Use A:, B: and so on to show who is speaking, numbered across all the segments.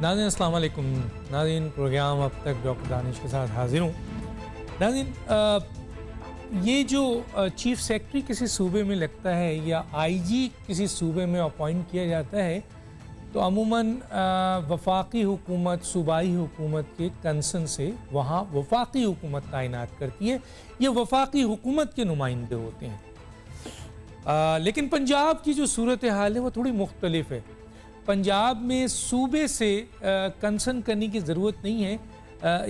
A: नाज़रीन अस्सलाम वालेकुम। नाज़रीन प्रोग्राम अब तक डॉक्टर दानिश के साथ हाजिर हूँ। नाज़रीन ये जो चीफ़ सेक्रेटरी किसी सूबे में लगता है या आईजी किसी सूबे में अपॉइंट किया जाता है तो अमूमन वफाकी हुकूमत सूबाई हुकूमत के कंसर्न से वहाँ वफाकी हुकूमत तैनात करती है। ये वफाकी हुकूमत के नुमाइंदे होते हैं। लेकिन पंजाब की जो सूरत हाल है वो थोड़ी मुख्तलिफ है। पंजाब में सूबे से कंसर्न करने की ज़रूरत नहीं है।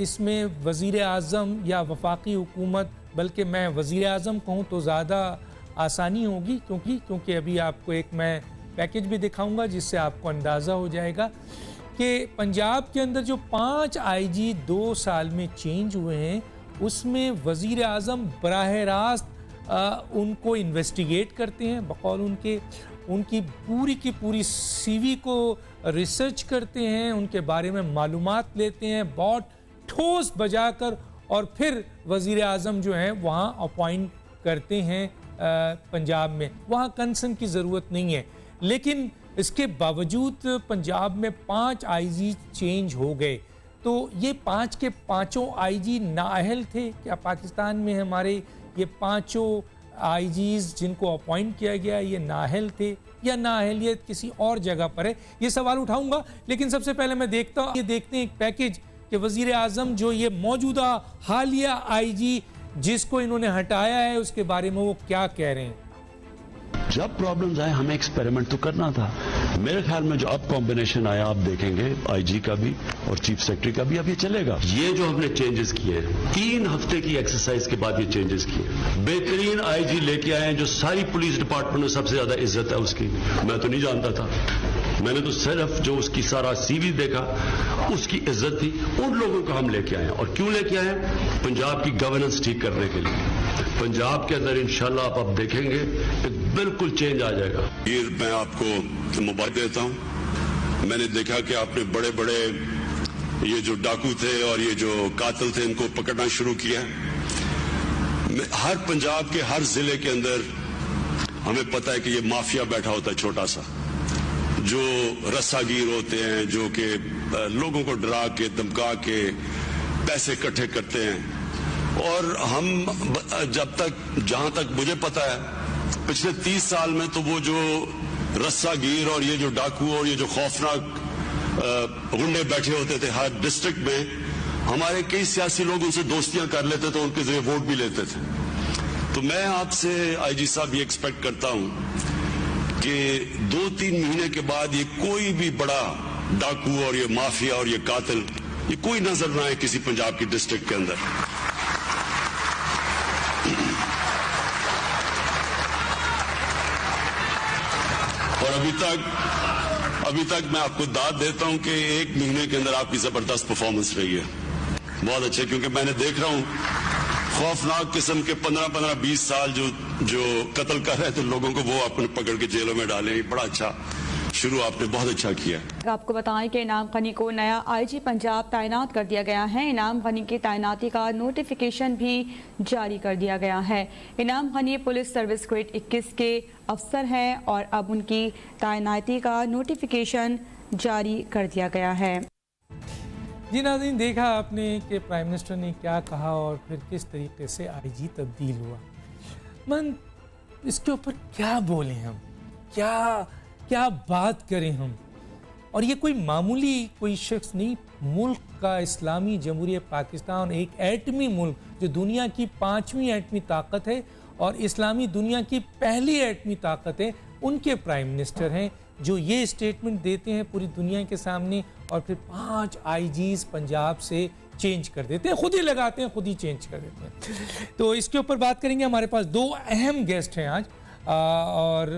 A: इसमें वज़ीर आज़म या वफाकी हुकूमत, बल्कि मैं वज़ीर आज़म कहूँ तो ज़्यादा आसानी होगी, क्योंकि अभी आपको एक मैं पैकेज भी दिखाऊंगा जिससे आपको अंदाज़ा हो जाएगा कि पंजाब के अंदर जो 5 आईजी 2 साल में चेंज हुए हैं उसमें वज़ीर आज़म बराह रास्त उनको इन्वेस्टिगेट करते हैं। बकौल उनकी पूरी की पूरी सीवी को रिसर्च करते हैं, उनके बारे में मालूमात लेते हैं बहुत ठोस बजाकर, और फिर वज़ीर आज़म जो हैं वहाँ अपॉइंट करते हैं। पंजाब में वहाँ कंसर्न की ज़रूरत नहीं है। लेकिन इसके बावजूद पंजाब में 5 आईजी चेंज हो गए, तो ये 5 के 5 आईजी नाअहल थे क्या? पाकिस्तान में हमारे ये 5 आईजीज़ जिनको अपॉइंट किया गया ये नाअहल थे या नाअहलियत किसी और जगह पर है? ये सवाल उठाऊंगा। लेकिन सबसे पहले मैं देखते हैं एक पैकेज कि वज़ीर आज़म जो ये मौजूदा हालिया आईजी जिसको इन्होंने हटाया है उसके बारे में वो क्या कह रहे हैं।
B: जब प्रॉब्लम्स आए हमें एक्सपेरिमेंट तो करना था। मेरे ख्याल में जो अब कॉम्बिनेशन आया आप देखेंगे आईजी का भी और चीफ सेक्रेटरी का भी, अब ये चलेगा। ये जो हमने चेंजेस किए 3 हफ्ते की एक्सरसाइज के बाद ये चेंजेस किए, बेहतरीन आईजी लेके आए हैं जो सारी पुलिस डिपार्टमेंट में सबसे ज्यादा इज्जत है उसकी। मैं तो नहीं जानता था, मैंने तो सिर्फ जो उसकी सारा सीवी देखा उसकी इज्जत थी। उन लोगों को हम लेके आए। और क्यों लेके आए? पंजाब की गवर्नेंस ठीक करने के लिए। पंजाब के अंदर इंशाल्लाह आप अब देखेंगे एक बिल्कुल चेंज आ जाएगा।
C: ये मैं आपको मुबारक देता हूं। मैंने देखा कि आपने बड़े बड़े ये जो डाकू थे और ये जो कातिल थे इनको पकड़ना शुरू किया। हर पंजाब के हर जिले के अंदर हमें पता है कि ये माफिया बैठा होता है छोटा सा, जो रस्सागीर होते हैं, जो कि लोगों को डरा के धमका के पैसे इकट्ठे करते हैं। और हम जहां तक मुझे पता है पिछले 30 साल में तो वो जो रस्सागीर और ये जो डाकू और ये जो खौफनाक गुंडे बैठे होते थे हर डिस्ट्रिक्ट में, हमारे कई सियासी लोग उनसे दोस्तियां कर लेते थे, उनके जरिए वोट भी लेते थे। तो मैं आपसे आईजी साहब ये एक्सपेक्ट करता हूं कि 2-3 महीने के बाद ये कोई भी बड़ा डाकू और ये माफिया और ये कातिल ये कोई नजर ना आए किसी पंजाब की डिस्ट्रिक्ट के अंदर। और अभी तक मैं आपको दाद देता हूं कि 1 महीने के अंदर आपकी जबरदस्त परफॉर्मेंस रही है, बहुत अच्छे। क्योंकि मैंने देख रहा हूं खौफनाक किस्म के 15-20 साल जो कत्ल कर रहे थे लोगों को, वो आपने पकड़ के जेलों में डाले। बड़ा अच्छा शुरू आपने बहुत अच्छा किया।
D: आपको बताएं कि इनाम गनी को नया आईजी पंजाब तैनात कर दिया गया है। इनाम गनी की तैनाती का नोटिफिकेशन भी जारी कर दिया गया है। इनाम गनी पुलिस सर्विस ग्रेड 21 के अफसर हैं और अब उनकी तैनाती का नोटिफिकेशन जारी कर दिया गया है।
A: जी नाज़रीन, देखा आपने कि प्राइम मिनिस्टर ने क्या कहा और फिर किस तरीके से आईजी तब्दील हुआ। मन इसके ऊपर क्या बोलें हम, क्या बात करें हम। और ये कोई मामूली कोई शख्स नहीं, मुल्क का इस्लामी जमहूरियत पाकिस्तान एक एटमी मुल्क जो दुनिया की 5वीं एटमी ताकत है और इस्लामी दुनिया की पहली एटमी ताकत है, उनके प्राइम मिनिस्टर हैं जो ये स्टेटमेंट देते हैं पूरी दुनिया के सामने और फिर 5 आईजीज़ पंजाब से चेंज कर देते हैं, खुद ही लगाते हैं, खुद ही चेंज कर देते हैं। तो इसके ऊपर बात करेंगे। हमारे पास 2 अहम गेस्ट हैं आज और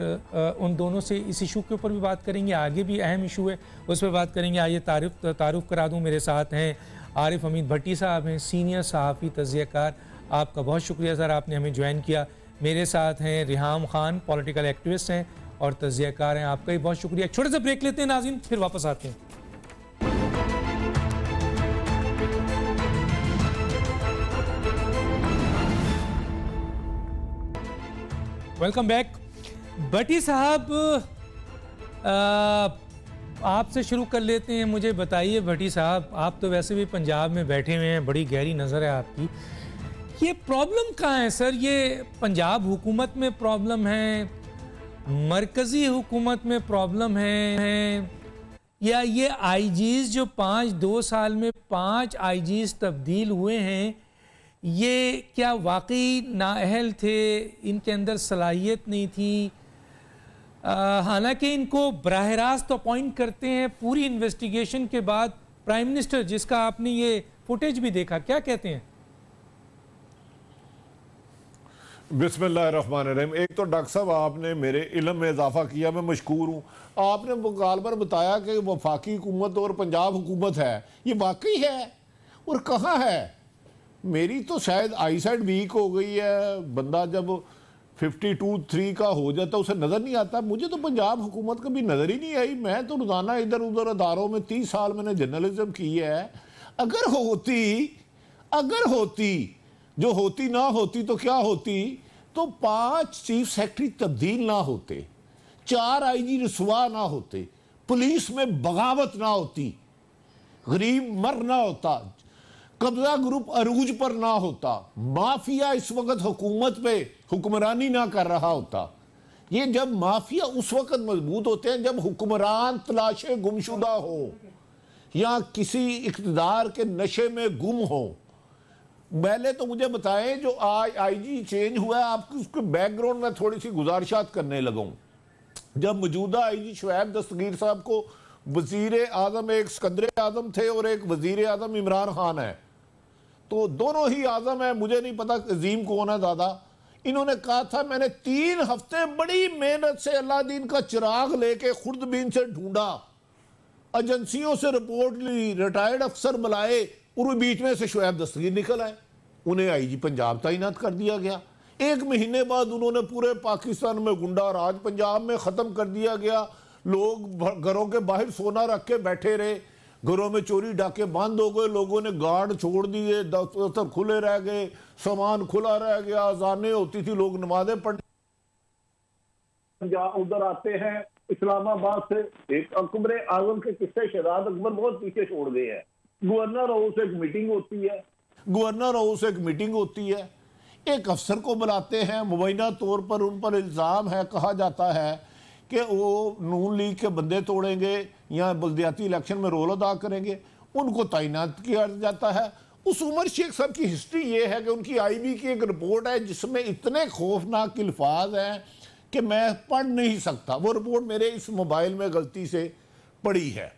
A: उन दोनों से इस इशू के ऊपर भी बात करेंगे। आगे भी अहम इशू है उस पर बात करेंगे। आइए तारुफ करा दूं। मेरे साथ हैं आरिफ अमीद भट्टी साहब हैं, सीनियर सहाफ़ी तज़कियाकार। आपका बहुत शुक्रिया सर, आपने हमें ज्वाइन किया। मेरे साथ हैं रिहाम खान, पॉलिटिकल एक्टिविस्ट हैं और तज़कियाकार हैं। आपका भी बहुत शुक्रिया। छोटे से ब्रेक लेते हैं नाज़रीन, फिर वापस आते हैं। Welcome back. भट्टी साहब, आपसे शुरू कर लेते हैं। मुझे बताइए भट्टी साहब, आप तो वैसे भी पंजाब में बैठे हुए हैं, बड़ी गहरी नज़र है आपकी। ये प्रॉब्लम कहाँ है सर? ये पंजाब हुकूमत में प्रॉब्लम है, मरकज़ी हुकूमत में प्रॉब्लम है, या ये आईजीज़ जो 2 साल में 5 आईजीज़ तब्दील हुए हैं, ये क्या वाकई नाअहल थे, इनके अंदर सलाहियत नहीं थी? हालांकि इनको बराह रास्त अपॉइंट करते हैं पूरी इन्वेस्टिगेशन के बाद प्राइम मिनिस्टर, जिसका आपने ये फुटेज भी देखा, क्या कहते हैं?
E: बिस्मिल्लाहिर्रहमानिर्रहीम। एक तो डॉक्टर साहब आपने मेरे इल्म में इजाफा किया, मैं मशकूर हूँ। आपने गालबर बताया कि वफाकी हुकूमत और पंजाब हुकूमत है, ये वाकई है और कहाँ है? मेरी तो शायद आई साइड वीक हो गई है, बंदा जब 52-3 का हो जाता उसे नज़र नहीं आता। मुझे तो पंजाब हुकूमत कभी नज़र ही नहीं आई। मैं तो रोज़ाना इधर उधर अदारों में 30 साल मैंने जर्नलिज्म की है। अगर होती जो होती ना होती तो क्या होती? तो 5 चीफ सेक्रेटरी तब्दील ना होते, 4 आईजी रसवा ना होते, पुलिस में बगावत ना होती, गरीब मर ना होता, कब्जा ग्रुप अरूज पर ना होता, माफिया इस वक्त हुकूमत पे हुक्मरानी ना कर रहा होता। ये जब माफिया उस वक्त मजबूत होते हैं जब हुक्मरान तलाशे गुमशुदा हो या किसी इक़्तिदार के नशे में गुम हो। पहले तो मुझे बताएं, जो आज आईजी चेंज हुआ है, आपको उसके बैकग्राउंड में थोड़ी सी गुजारिशात करने लगा। जब मौजूदा आईजी शुएब दस्तगीर साहब को वजीर आजम, एक सिकंदर आजम थे और एक वजीर आजम इमरान खान है, तो दोनों ही आजम है, मुझे नहीं पता अजीम कौन है ज़्यादा। इन्होंने कहा था मैंने 3 हफ्ते बड़ी मेहनत से अल्लाह दीन का चिराग लेके खुर्दबीन से ढूंढा, एजेंसियों से रिपोर्ट ली, रिटायर्ड अफसर बुलाए और बीच में से शुएब दस्तगीर निकल आए। उन्हें आईजी पंजाब तैनात कर दिया गया। 1 महीने बाद उन्होंने पूरे पाकिस्तान में गुंडा राज पंजाब में ख़त्म कर दिया गया। लोग घरों के बाहर सोना रख के बैठे रहे, घरों में चोरी डाके बंद हो गए, लोगों ने गार्ड छोड़ दिए, दफ्तर खुले रह गए, सामान खुला रह गया, अजानें होती थी, लोग नमाजें पढ़। पंजाब उधर आते हैं इस्लामाबाद से, एक अकबर आजम के किस्से शहजाद अकबर बहुत पीछे छोड़ गए हैं। गवर्नर हाउस एक मीटिंग होती है, एक अफसर को बुलाते हैं, मुबैना तौर पर उन पर इल्ज़ाम है, कहा जाता है कि वो नून लीग के बंदे तोड़ेंगे या बल्दियाती इलेक्शन में रोल अदा करेंगे, उनको तैनात किया जाता है। उस उमर शेख साहब की हिस्ट्री ये है कि उनकी आईबी की एक रिपोर्ट है जिसमें इतने खौफनाक अल्फाज हैं कि मैं पढ़ नहीं सकता। वो रिपोर्ट मेरे इस मोबाइल में गलती से पड़ी है।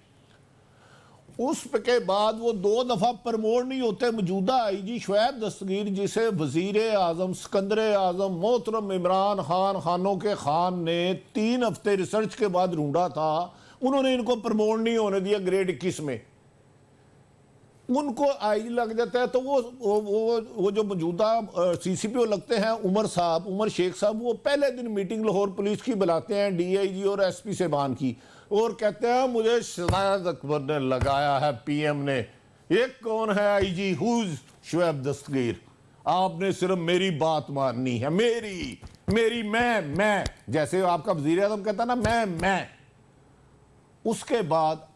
E: उसके बाद वो 2 दफ़ा प्रमोट नहीं होते। मौजूदा आईजी शुएब दस्तगीर, जिसे वजीर आजम सिकंदर आजम मोहतरम इमरान खान खानों के खान ने 3 हफ्ते रिसर्च के बाद ढूंढा था, उन्होंने इनको प्रमोट नहीं होने दिया। ग्रेड 21 में उनको आईजी लग जाता है। तो वो जो मौजूदा सीसीपीओ लगते हैं उमर शेख साहब, वो पहले दिन मीटिंग लाहौर पुलिस की बुलाते हैं, डीआईजी और एसपी साहबान की, और कहते हैं मुझे शायद अकबर ने लगाया है, पीएम ने। ये कौन है आईजी? हुज शुएब दस्तगीर। आपने सिर्फ मेरी बात माननी है, मेरी मैं जैसे आपका वजीर आजम कहता ना, मैं। उसके बाद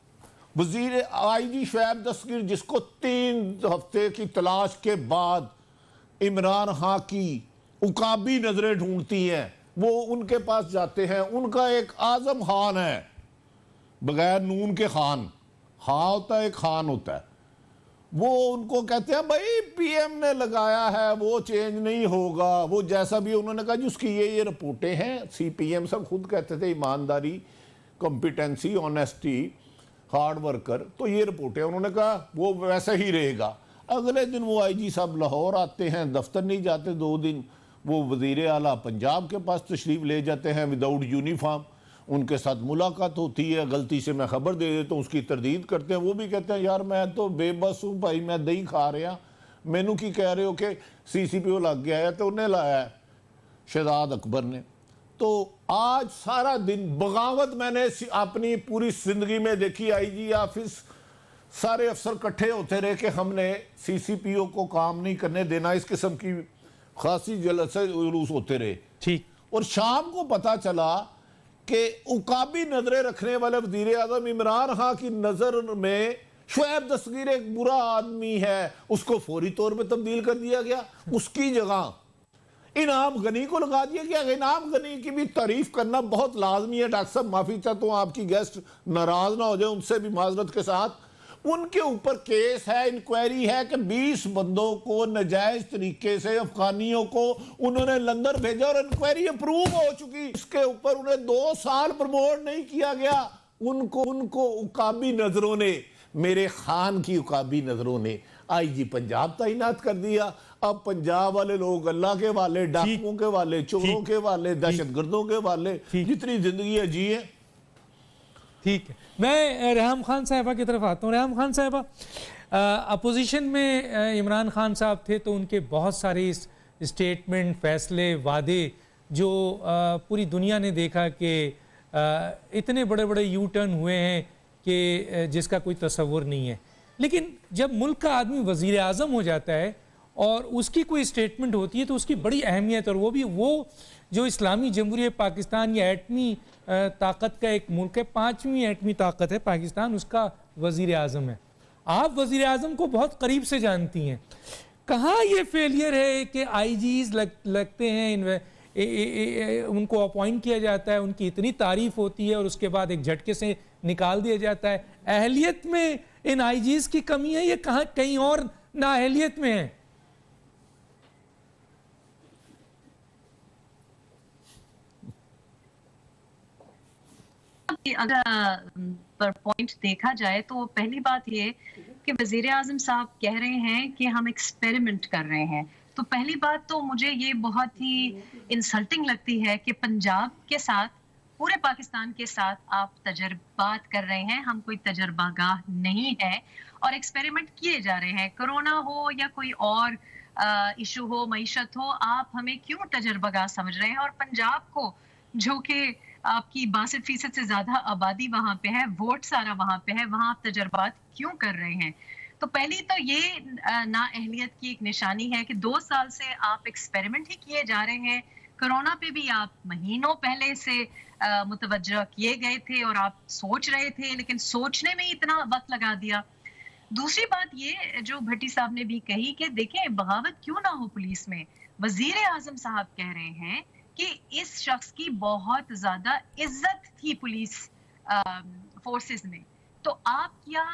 E: वजीर आईजी शुएब दस्तगीर, जिसको 3 हफ्ते की तलाश के बाद इमरान खान की उकाबी नजरें ढूंढती हैं, वो उनके पास जाते हैं। उनका एक आजम खान है, बगैर नून के खान होता है, एक खान होता है। वो उनको कहते हैं भाई पीएम ने लगाया है, वो चेंज नहीं होगा। वो जैसा भी, उन्होंने कहा जी उसकी ये रिपोर्टें हैं। सीपीएम सब खुद कहते थे ईमानदारी, कॉम्पिटेंसी, ऑनेस्टी, हार्ड वर्कर, तो ये रिपोर्टें, उन्होंने कहा वो वैसा ही रहेगा। अगले दिन वो आईजी साहब लाहौर आते हैं, दफ्तर नहीं जाते 2 दिन। वो वजीर आला पंजाब के पास तशरीफ ले जाते हैं विदाउट यूनिफॉर्म, उनके साथ मुलाकात होती है। गलती से मैं खबर दे देता हूँ, उसकी तरदीद करते हैं। वो भी कहते हैं यार मैं तो बेबस हूँ भाई, मैं दही खा रहा, मैनू की कह रहे हो कि सीसीपीओ लग गया है, तो उन्हें लाया है शहजाद अकबर ने। तो आज सारा दिन बगावत मैंने अपनी पूरी जिंदगी में देखी। आईजी ऑफिस सारे अफसर इकट्ठे होते रहे कि हमने सीसीपीओ को काम नहीं करने देना, इस किस्म की खासी जुलूस होते रहे।
A: ठीक।
E: और शाम को पता चला कि उकाबी नजरें रखने वाले वजीर आजम इमरान खान की नजर में शुएब दस्तगीर एक बुरा आदमी है, उसको फौरी तौर पर तब्दील कर दिया गया। उसकी जगह इनाम गनी को लगा दिया गया। इनाम गनी की भी तारीफ करना बहुत लाजमी है। डॉक्टर साहब माफी चाहता हूं, आपकी गेस्ट नाराज ना हो जाए, उनसे भी माजरत के साथ। उनके ऊपर केस है, इंक्वायरी है कि 20 बंदों को नाजायज तरीके से, अफगानियों को उन्होंने लंदन भेजा और इंक्वायरी अप्रूव हो चुकी। इसके ऊपर उन्हें 2 साल प्रमोट नहीं किया गया। उनको उकाबी नजरों ने, मेरे खान की उकाबी नजरों ने आईजी पंजाब तैनात कर दिया। अब पंजाब वाले लोग अल्लाह के वाले, डाकुओं के वाले, चोरों के वाले, दहशतगर्दों के वाले, जितनी जिंदगी है जी है।
A: ठीक है, मैं रेहम खान साहिबा की तरफ आता हूँ। रेहम खान साहिबा, अपोजिशन में इमरान खान साहब थे तो उनके बहुत सारे स्टेटमेंट, फैसले, वादे जो पूरी दुनिया ने देखा कि इतने बड़े बड़े यू टर्न हुए हैं कि जिसका कोई तसव्वुर नहीं है। लेकिन जब मुल्क का आदमी वज़ीर आज़म हो जाता है और उसकी कोई स्टेटमेंट होती है तो उसकी बड़ी अहमियत, और वो भी वो जो इस्लामी जमहूरियत पाकिस्तान या एटमी ताकत का एक मुल्क है, 5वीं एटमी ताकत है पाकिस्तान, उसका वज़ीर आज़म है। आप वज़ीर आज़म को बहुत करीब से जानती हैं, कहाँ ये फेलियर है कि आईजीज लगते हैं, उनको अपॉइंट किया जाता है, उनकी इतनी तारीफ होती है और उसके बाद एक झटके से निकाल दिया जाता है। अहलियत में इन आईजीज की कमी है, ये कहाँ कहीं और नाअहलियत में है?
F: अगर पर पॉइंट देखा जाए तो पहली बात ये कि वजीर आजम साहब कह रहे हैं कि हम एक्सपेरिमेंट कर रहे हैं, तो पहली बात तो मुझे ये बहुत ही इंसल्टिंग लगती है कि पंजाब के साथ, पूरे पाकिस्तान के साथ आप तजर्बात कर रहे हैं। हम कोई तजर्बागाह नहीं है और एक्सपेरिमेंट किए जा रहे हैं। कोरोना हो या कोई और इशू हो, मईशत हो, आप हमें क्यों तजर्बागाह समझ रहे हैं? और पंजाब को, जो कि आपकी 62% से ज्यादा आबादी वहां पे है, वोट सारा वहां पे है, वहां आप तजर्बात क्यों कर रहे हैं? तो पहली तो ये नाअहलियत की एक निशानी है कि 2 साल से आप एक्सपेरिमेंट ही किए जा रहे हैं। कोरोना पे भी आप महीनों पहले से मुतवज्जा किए गए थे और आप सोच रहे थे, लेकिन सोचने में इतना वक्त लगा दिया। दूसरी बात ये जो भट्टी साहब ने भी कही कि देखें, बगावत क्यों ना हो पुलिस में, वजीर आजम साहब कह रहे हैं कि इस शख्स की बहुत ज्यादा इज्जत थी पुलिस फोर्सेस में, तो आप क्या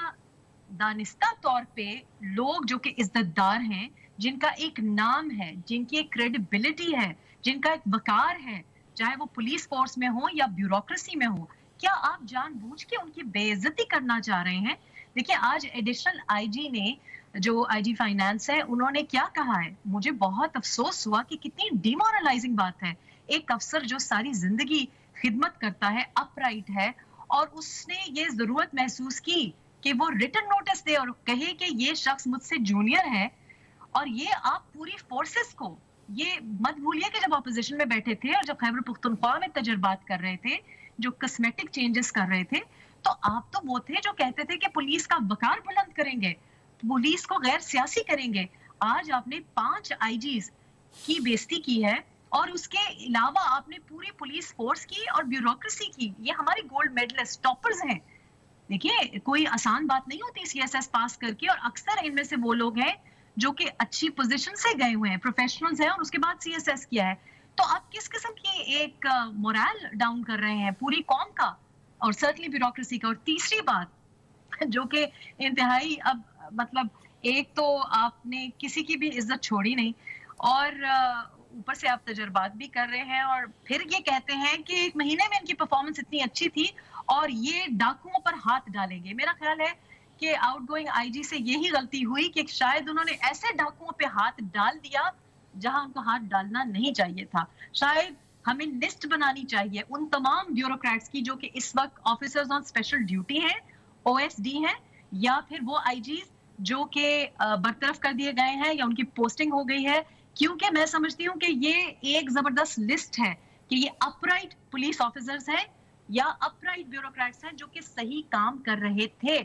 F: दानिस्ता तौर पे लोग जो कि इज्जतदार हैं, जिनका एक नाम है, जिनकी एक क्रेडिबिलिटी है, जिनका एक वकार है, चाहे वो पुलिस फोर्स में हो या ब्यूरोक्रेसी में हो, क्या आप जानबूझ के उनकी बेइज्जती करना चाह रहे हैं? देखिए, आज एडिशनल आईजी ने, जो आईजी फाइनेंस है, उन्होंने क्या कहा है, मुझे बहुत अफसोस हुआ कि कितनी डिमोरलाइजिंग बात है। एक अफसर जो सारी जिंदगी खिदमत करता है, अपराइट है, और उसने ये जरूरत महसूस की कि वो रिटन नोटिस दे और कहे कि ये शख्स मुझसे जूनियर है। और ये आप पूरी फोर्सेस को, ये मत भूलिए कि जब अपोजिशन में बैठे थे और जब खैबर पुख्तनख्वा में तजर्बात कर रहे थे, जो कॉस्मेटिक चेंजेस कर रहे थे, तो आप तो वो थे जो कहते थे कि पुलिस का वकार बुलंद करेंगे, पुलिस को गैर सियासी करेंगे। आज आपने 5 आईजीज की बेइज्जती की है और उसके अलावा आपने पूरी पुलिस फोर्स की और ब्यूरोक्रेसी की। ये हमारे गोल्ड मेडलिस्ट टॉपर्स हैं। देखिए, कोई आसान बात नहीं होती सीएसएस पास करके, और अक्सर इनमें से वो लोग हैं जो कि अच्छी पोजीशन से गए हुए हैं, प्रोफेशनल्स हैं, और उसके बाद सीएसएस किया है। तो आप किस किस्म की एक मोरल डाउन कर रहे हैं पूरी कौम का और सर्टनली ब्यूरोक्रेसी का? और तीसरी बात जो कि इंतहाई, अब मतलब एक तो आपने किसी की भी इज्जत छोड़ी नहीं, और ऊपर से आप तजर्बात भी कर रहे हैं, और फिर ये कहते हैं कि 1 महीने में इनकी परफॉर्मेंस इतनी अच्छी थी और ये डाकुओं पर हाथ डालेंगे। मेरा ख्याल है कि आउटगोइंग आईजी से यही गलती हुई कि शायद उन्होंने ऐसे डाकुओं पे हाथ डाल दिया जहां उनको हाथ डालना नहीं चाहिए था। शायद हमें लिस्ट बनानी चाहिए उन तमाम ब्यूरोक्रेट्स की जो कि इस वक्त ऑफिसर्स ऑन स्पेशल ड्यूटी हैं, ओएसडी हैं, या फिर वो आईजीज जो कि बरतरफ कर दिए गए हैं या उनकी पोस्टिंग हो गई है, क्योंकि मैं समझती हूँ कि ये एक जबरदस्त लिस्ट है कि ये अपराइट पुलिस ऑफिसर्स हैं या अपराइट ब्यूरोक्रेट्स हैं जो कि सही काम कर रहे थे।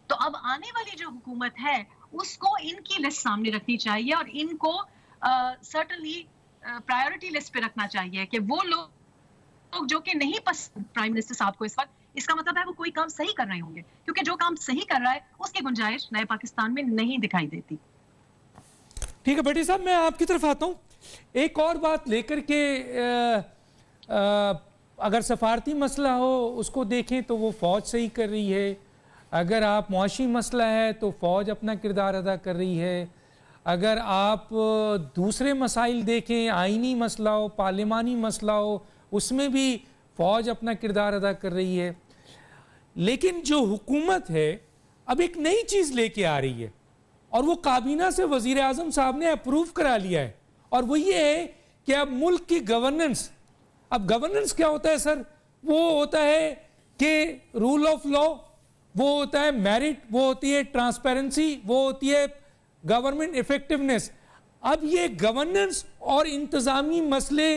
F: तो अब आने वाली जो हुकूमत है उसको इनकी लिस्ट सामने रखनी चाहिए और इनको सर्टनली प्रायोरिटी लिस्ट पे रखना चाहिए कि वो लोग लोग जो कि नहीं पसंद प्राइम मिनिस्टर साहब को इस वक्त, इसका मतलब है वो कोई काम सही कर रहे होंगे, क्योंकि जो काम सही कर रहा है उसकी गुंजाइश नए पाकिस्तान में नहीं दिखाई देती।
A: ठीक है भट्टी साहब, मैं आपकी तरफ आता हूँ। एक और बात लेकर के अगर सफारती मसला हो उसको देखें तो वो फ़ौज सही कर रही है, अगर आप मुआशी मसला है तो फ़ौज अपना किरदार अदा कर रही है, अगर आप दूसरे मसाइल देखें, आइनी मसला हो, पार्लिमानी मसला हो, उसमें भी फ़ौज अपना किरदार अदा कर रही है। लेकिन जो हुकूमत है अब एक नई चीज़ लेके आ रही है और वो काबीना से वज़ीर आज़म साहब ने अप्रूव करा लिया है, और वो ये है कि अब मुल्क की गवर्नेंस, अब गवर्नेंस क्या होता है सर? वो होता है कि रूल ऑफ लॉ, वो होता है मेरिट, वो होती है ट्रांसपेरेंसी, वो होती है गवर्नमेंट इफेक्टिवनेस। अब ये गवर्नेंस और इंतजामी मसले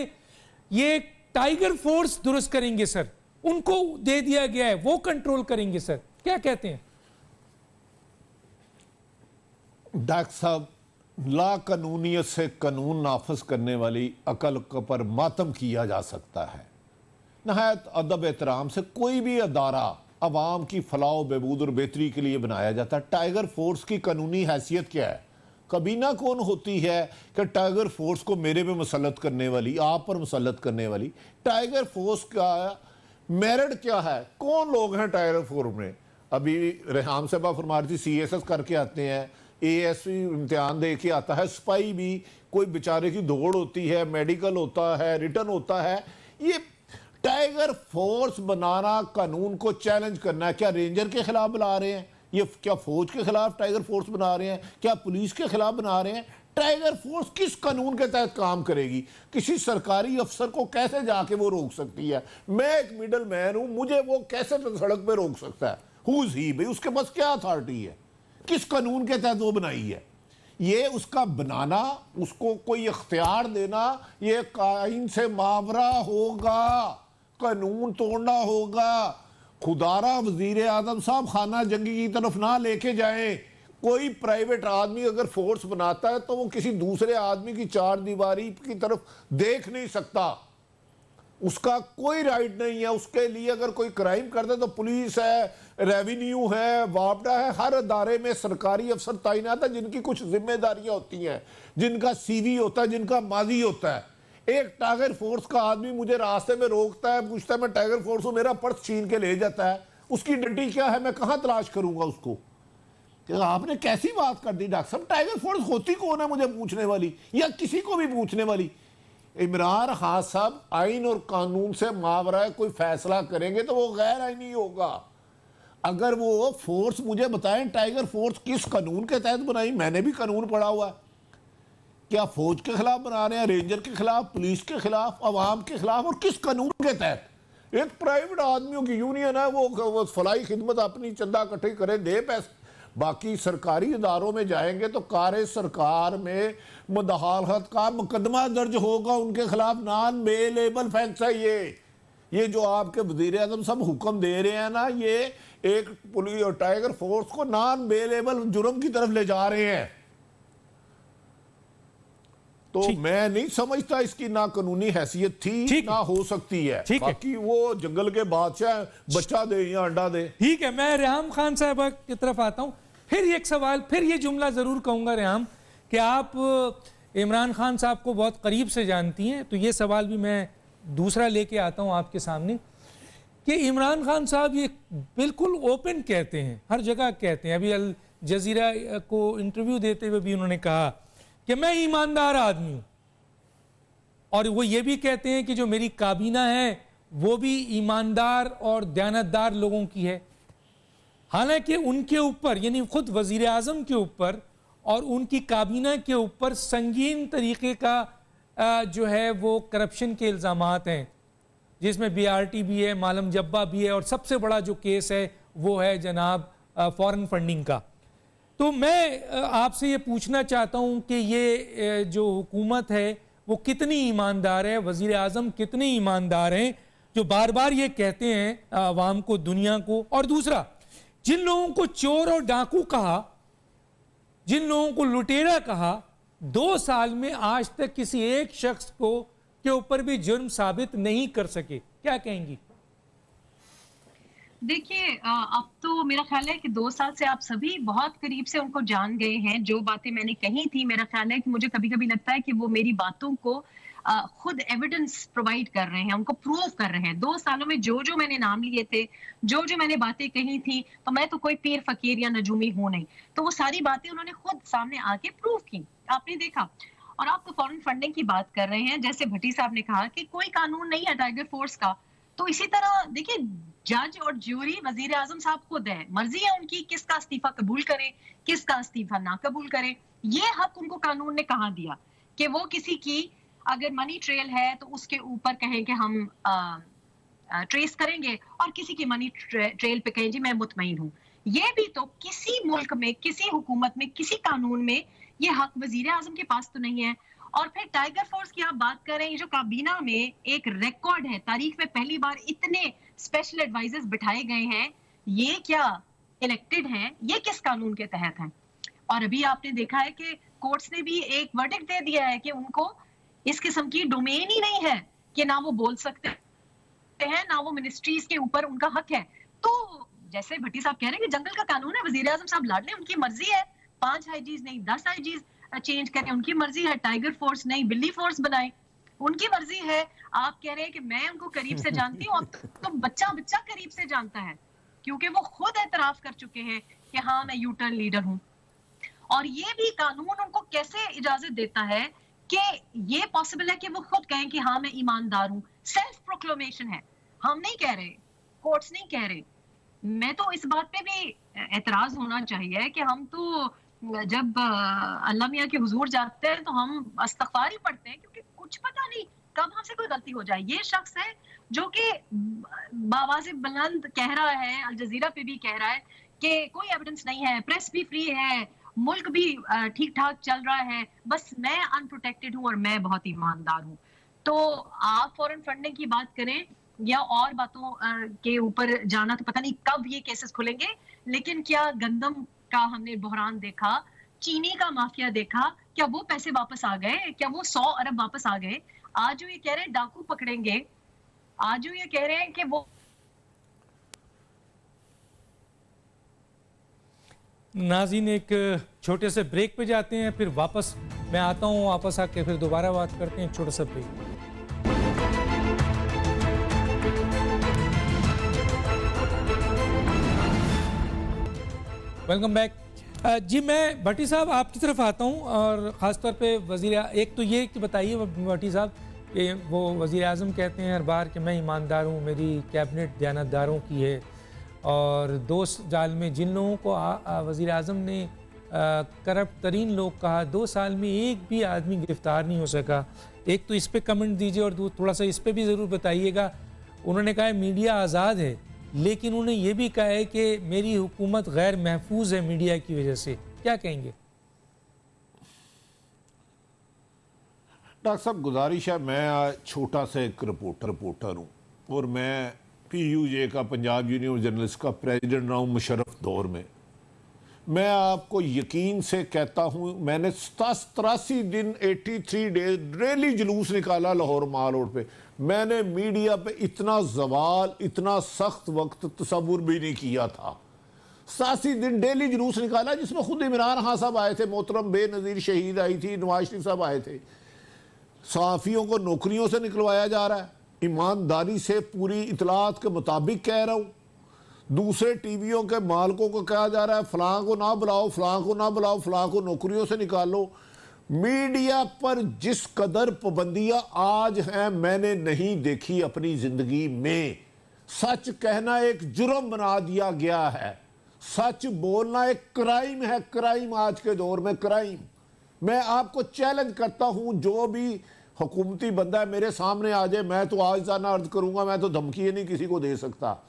A: ये टाइगर फोर्स दुरुस्त करेंगे सर, उनको दे दिया गया है, वो कंट्रोल करेंगे सर, क्या कहते हैं?
E: डॉक्टर साहब, ला कानूनियत से कानून नाफज करने वाली अकल पर मातम किया जा सकता है। नहायत अदब एहतराम से कोई भी अदारा अवाम की फलाह बहबूद और बेहतरी के लिए बनाया जाता है। टाइगर फोर्स की कानूनी हैसियत क्या है? कबीना कौन होती है कि टाइगर फोर्स को मेरे पे मुसल्लत करने वाली, आप पर मुसल्लत करने वाली? टाइगर फोर्स का मेरिट क्या है? कौन लोग हैं टाइगर फोर्स में? अभी रेहाम साहबा फरमा रही थी CSS करके आते हैं, ASP इम्तिहान दे के आता है, सिपाही भी कोई बेचारे की दौड़ होती है, मेडिकल होता है, रिटर्न होता है। ये टाइगर फोर्स बनाना कानून को चैलेंज करना है। क्या रेंजर के खिलाफ बना रहे हैं? ये क्या फौज के खिलाफ टाइगर फोर्स बना रहे हैं? क्या पुलिस के खिलाफ बना रहे हैं? टाइगर फोर्स किस कानून के तहत काम करेगी? किसी सरकारी अफसर को कैसे जाके वो रोक सकती है? मैं एक मिडल मैन हूं, मुझे वो कैसे सड़क पे रोक सकता है? Who is he? भाई उसके पास क्या अथॉरिटी है? किस कानून के तहत वो बनाई है? ये उसका बनाना, उसको कोई इख्तियार देना, ये कायन से मावरा होगा, कानून तोड़ना होगा। खुदारा वजीर आजम साहब खाना जंगी की तरफ ना लेके जाएं। कोई प्राइवेट आदमी अगर फोर्स बनाता है तो वो किसी दूसरे आदमी की चार दीवारी की तरफ देख नहीं सकता, उसका कोई राइट नहीं है। उसके लिए अगर कोई क्राइम करता है तो पुलिस है, रेवेन्यू है, वापडा है, हर अदारे में सरकारी अफसर तैनात है जिनकी कुछ जिम्मेदारियां होती हैं, जिनका CV होता है, जिनका माजी होता है। एक टाइगर फोर्स का आदमी मुझे रास्ते में रोकता है, पूछता है मैं टाइगर फोर्स हूं, मेरा पर्स छीन के ले जाता है, उसकी डंडी क्या है? मैं कहां तलाश करूंगा उसको? तो आपने कैसी बात कर दी डॉक्टर साहब? टाइगर फोर्स होती कौन है मुझे पूछने वाली, या किसी को भी पूछने वाली? इमरान खान साहब आइन और कानून से मावरा कोई फैसला करेंगे तो वो गैर आईनी होगा। अगर वो फोर्स मुझे बताएं टाइगर फोर्स किस कानून के तहत बनाई, मैंने भी कानून पढ़ा हुआ है। क्या फौज के खिलाफ बना रहे हैं, रेंजर के खिलाफ, पुलिस के खिलाफ, अवाम के खिलाफ, और किस कानून के तहत? एक प्राइवेट आदमियों की यूनियन है, वो फलाई खिदमत अपनी चंदा इकट्ठी करे, दे पैसे। बाकी सरकारी इदारों में जाएंगे तो कार्य सरकार में मुदाहलत का मुकदमा दर्ज होगा उनके खिलाफ। नॉन बेलेबल फैक्ट्स है ये जो आपके वजीर आजम सब हुक्म दे रहे हैं ना, ये एक पुलिस और टाइगर फोर्स को नॉन बेलेबल जुर्म की तरफ ले जा रहे हैं। तो मैं नहीं समझता इसकी ना कानूनी हैसियत थी ना हो सकती है। बाकी वो जंगल के बादशाह, बच्चा दे या अंडा दे।
A: ठीक है, मैं रेहाम खान साहब की तरफ आता हूं। फिर एक सवाल, फिर ये जुमला जरूर कहूंगा रेहाम कि आप इमरान खान साहब को बहुत करीब से जानती हैं, तो ये सवाल भी मैं दूसरा लेके आता हूं आपके सामने कि इमरान खान साहब ये बिल्कुल ओपन कहते हैं, हर जगह कहते हैं। अभी अल जजीरा को इंटरव्यू देते हुए भी उन्होंने कहा कि मैं ईमानदार आदमी हूं, और वो ये भी कहते हैं कि जो मेरी काबीना है वो भी ईमानदार और दयानतदार लोगों की है। हालांकि उनके ऊपर, यानी खुद वजीर आजम के ऊपर और उनकी काबीना के ऊपर संगीन तरीके का जो है वो करप्शन के इल्ज़ामात हैं, जिसमें BRT भी है, मालम जब्बा भी है, और सबसे बड़ा जो केस है वो है जनाब फॉरेन फंडिंग का। तो मैं आपसे ये पूछना चाहता हूँ कि ये जो हुकूमत है वो कितनी ईमानदार है, वजीर आजम कितने ईमानदार हैं जो बार बार ये कहते हैं आवाम को, दुनिया को। और दूसरा, जिन लोगों को चोर और डाकू कहा, जिन लोगों को लुटेरा कहा, 2 साल में आज तक किसी एक शख्स को के ऊपर भी जुर्म साबित नहीं कर सके, क्या कहेंगी?
F: देखिए अब तो मेरा ख्याल है कि 2 साल से आप सभी बहुत करीब से उनको जान गए हैं। जो बातें मैंने कही थी, मेरा ख्याल है कि मुझे कभी-कभी लगता है कि वो मेरी बातों को खुद एविडेंस प्रोवाइड कर रहे हैं, उनको प्रूव कर रहे हैं। 2 सालों में जो मैंने नाम लिए थे, जो मैंने बातें कही थी, तो मैं तो कोई पीर फकीर या नजूमी हूं नहीं, तो वो सारी बातें उन्होंने खुद सामने आके प्रूव की, आपने देखा। और आप तो फॉरेन फंडिंग की बात कर रहे हैं, जैसे भट्टी साहब ने कहा कि कोई कानून नहीं है टाइगर फोर्स का, तो इसी तरह देखिए जज और ज्यूरी वजीर आजम साहब खुद है, मर्जी है उनकी किसका इस्तीफा कबूल करें, किसका इस्तीफा ना कबूल करें। ये हक उनको कानून ने कहाँ दिया कि वो किसी की अगर मनी ट्रेल है तो उसके ऊपर कहें कि हम ट्रेस करेंगे, और किसी की मनी ट्रेल पे कहें जी मैं मुतमईन हूँ। ये भी तो किसी मुल्क में, किसी हुकूमत में, किसी कानून में ये हक वजीर आजम के पास तो नहीं है। और फिर टाइगर फोर्स की आप बात कर रहे हैं, जो काबीना में एक रिकॉर्ड है, तारीख में पहली बार इतने स्पेशल एडवाइजर्स बिठाए गए हैं, ये क्या इलेक्टेड हैं? ये किस कानून के तहत हैं? और अभी आपने देखा है कि कोर्ट्स ने भी एक वर्डिक्ट दे दिया है कि उनको इस किस्म की डोमेन ही नहीं है कि ना वो बोल सकते हैं, ना वो मिनिस्ट्रीज के ऊपर उनका हक है। तो जैसे भट्टी साहब कह रहे हैं कि जंगल का कानून है, वजीर आजम साहब लड़ लें, उनकी मर्जी है। 5 आईजीज नहीं 10 आईजीज चेंज करें, उनकी मर्जी है। टाइगर फोर्स नहीं बिल्ली फोर्स बनाए, उनकी मर्जी है। आप कह रहे हैं कि मैं उनको करीब से जानती हूँ, तो बच्चा करीब से जानता है, क्योंकि वो खुद एतराफ कर चुके हैं कि हाँ मैं यू टर्न लीडर हूँ। और ये भी कानून उनको कैसे इजाजत देता है कि ये पॉसिबल है कि वो खुद कहें कि हाँ मैं ईमानदार हूँ। सेल्फ प्रोक्लेमेशन है, हम नहीं कह रहे, कोर्ट्स नहीं कह रहे। मैं तो इस बात पे भी एतराज होना चाहिए कि हम तो जब अल्लाह मियाँ के हुजूर जाते हैं तो हम इस्तग़फ़ार ही पढ़ते हैं, क्योंकि कुछ पता नहीं कब हमसे कोई गलती हो जाए। ये शख्स है जो कि बावाज़ बुलंद कह रहा है, अल जज़ीरा पे भी कह रहा है कि कोई एविडेंस नहीं है, प्रेस भी फ्री है, मुल्क भी ठीक ठाक चल रहा है, बस मैं अनप्रोटेक्टेड हूँ और मैं बहुत ईमानदार हूँ। तो आप फॉरेन फंडिंग की बात करें या और बातों के ऊपर जाना, तो पता नहीं कब ये केसेस खुलेंगे। लेकिन क्या गंदम का हमने बहरान देखा, चीनी का माफिया देखा, क्या वो पैसे वापस आ गए? क्या वो 100 अरब वापस आ गए? आज जो ये कह रहे हैं डाकू पकड़ेंगे, आज जो ये कह रहे हैं कि वो
A: नाज़रीन एक छोटे से ब्रेक पे जाते हैं, फिर वापस मैं आता हूँ, वापस आके फिर दोबारा बात करते हैं। छोटा सा ब्रेक। Welcome back. जी मैं भट्टी साहब आपकी तरफ आता हूँ, और ख़ास तौर पे वज़ीर, एक तो ये कि बताइए भट्टी साहब कि वो वज़ीर आज़म कहते हैं हर बार कि मैं ईमानदार हूँ, मेरी कैबिनेट दयानतदारों की है, और दोस्त जाल में जिन लोगों को वज़ीर आज़म ने करप्ट तरीन लोग कहा, 2 साल में एक भी आदमी गिरफ़्तार नहीं हो सका। एक तो इस पर कमेंट दीजिए, और थोड़ा सा इस पर भी ज़रूर बताइएगा। उन्होंने कहा है मीडिया आज़ाद है, लेकिन उन्होंने ये भी कहा है कि मेरी हुकूमत गैर महफूज है मीडिया की वजह से, क्या कहेंगे?
E: डॉक्टर साहब गुजारिश है, मैं छोटा सा एक रिपोर्टर हूँ, और मैं PUJ का, पंजाब यूनियन जर्नलिस्ट का प्रेसिडेंट रहा हूँ मुशर्रफ दौर में। मैं आपको यकीन से कहता हूँ, मैंने 83 दिन 83 डेज डेली जुलूस निकाला लाहौर माल रोड पे। मैंने मीडिया पे इतना जवाल, इतना सख्त वक्त तसव्वुर भी नहीं किया था। 87 दिन डेली जुलूस निकाला, जिसमें खुद इमरान खान साहब आए थे, मोहतरम बेनज़ीर शहीद आई थी, नवाज शरीफ साहब आए थे। सहाफ़ियों को नौकरियों से निकलवाया जा रहा है, ईमानदारी से पूरी इतलात के मुताबिक कह रहा हूँ। दूसरे टीवियों के मालिकों को कहा जा रहा है फलां को ना बुलाओ, फलां को ना बुलाओ, फलां को नौकरियों से निकालो। मीडिया पर जिस कदर पाबंदियां आज हैं मैंने नहीं देखी अपनी जिंदगी में। सच कहना एक जुर्म बना दिया गया है, सच बोलना एक क्राइम है, क्राइम आज के दौर में क्राइम। मैं आपको चैलेंज करता हूं, जो भी हुकूमती बंदा है मेरे सामने आ जाए, मैं तो आज़ाना अर्ज करूंगा, मैं तो धमकी नहीं किसी को दे सकता।